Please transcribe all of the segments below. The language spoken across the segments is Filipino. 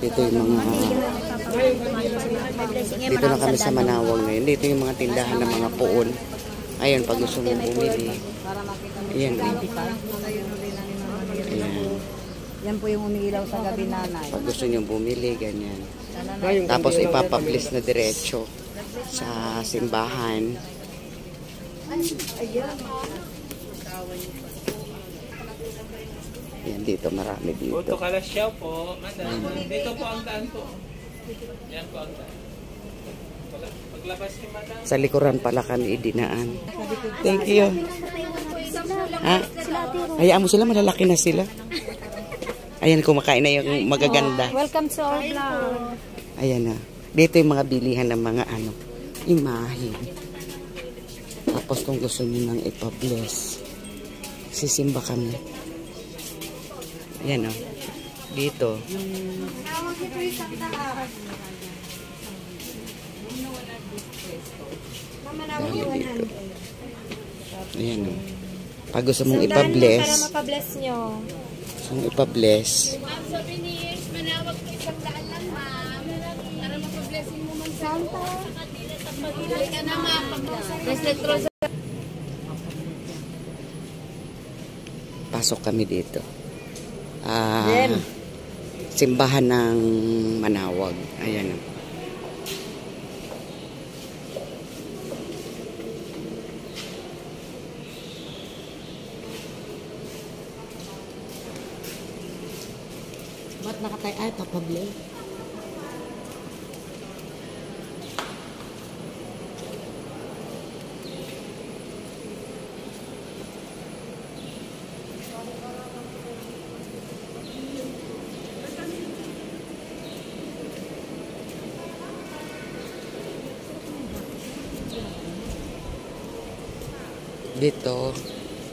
Dito yung mga... Dito na kami sa Manawag ngayon. Dito yung mga tindahan ng mga puon. Ayun, pag gusto mong bumili. Ayan. Ayan. Yan po yung umiilaw sa gabi, nanay. Pag gusto nyo bumili, ganyan. Tapos ipapablis na diretso sa simbahan. Yan, dito marami dito. Puto Kalasyaw po, madam. Dito po ang daan po. Yan po ang daan. Paglabas ni madam. Sa likuran pala kami idinaan. Thank you. Ha? Hayaan mo sila, malalaki na sila. Ayan, kumakain na yung magaganda. Welcome to our vlog. Ayan na. Dito yung mga bilihan ng mga ano, imahe. Tapos kung gusto nyo nang ipa-bless, sisimba kami. Ayan o. Dito. Dami dito. Ayan o. Pag gusto mong ipa-bless, para mapabless nyo. gusto mong ipa-bless, Ma'am, souvenirs, Manawag po 100 lang, ma'am. Para mapablessing mo man Santa. Pag-ilay ka na, ma'am. Bracelet rose. pasok kami dito. Simbahan ng Manawag. Ayan o. Ba't nakatay? Ay, papable. Dito,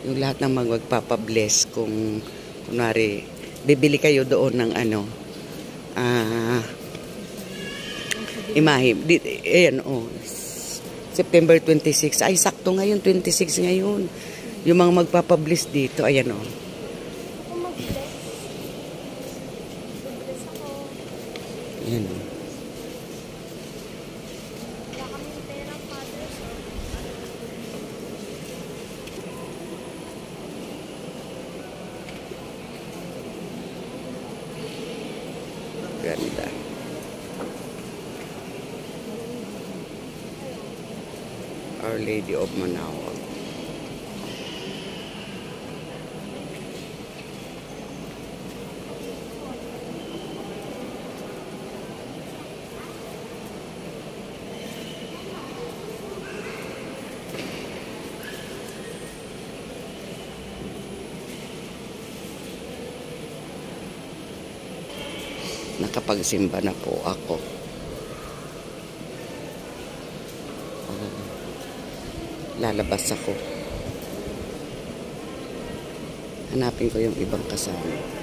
yung lahat ng magpapabless kung kunwari, bibili kayo doon ng ano, imahe. Ayan, oh, September 26. Ay, sakto ngayon, 26 ngayon. Yung mga magpapabless dito, ayan, oh. Ayan, oh. Ganda. Our Lady of Manawag. Nakapagsimba na po ako. Lalabas ako. Hanapin ko yung ibang kasama.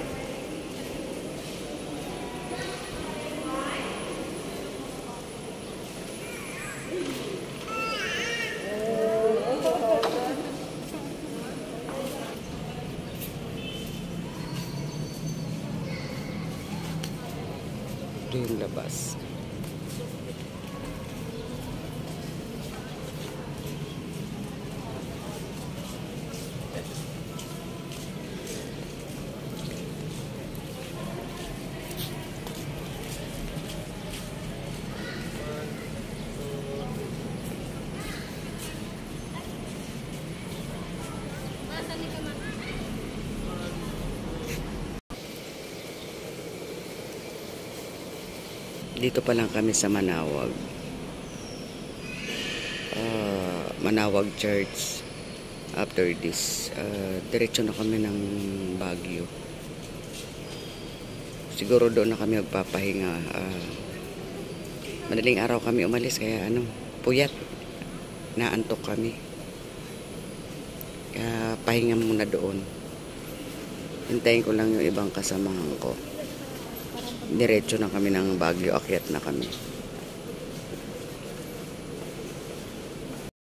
Ito yung labas. Dito pa lang kami sa Manawag. Manawag Church. After this, diretso na kami ng Baguio. Siguro doon na kami magpapahinga. Madaling araw kami umalis, kaya puyat. Naantok kami. Kaya pahinga muna doon. Hintayin ko lang yung ibang kasamahan ko. Diretso na kami ng Baguio, akyat na kami.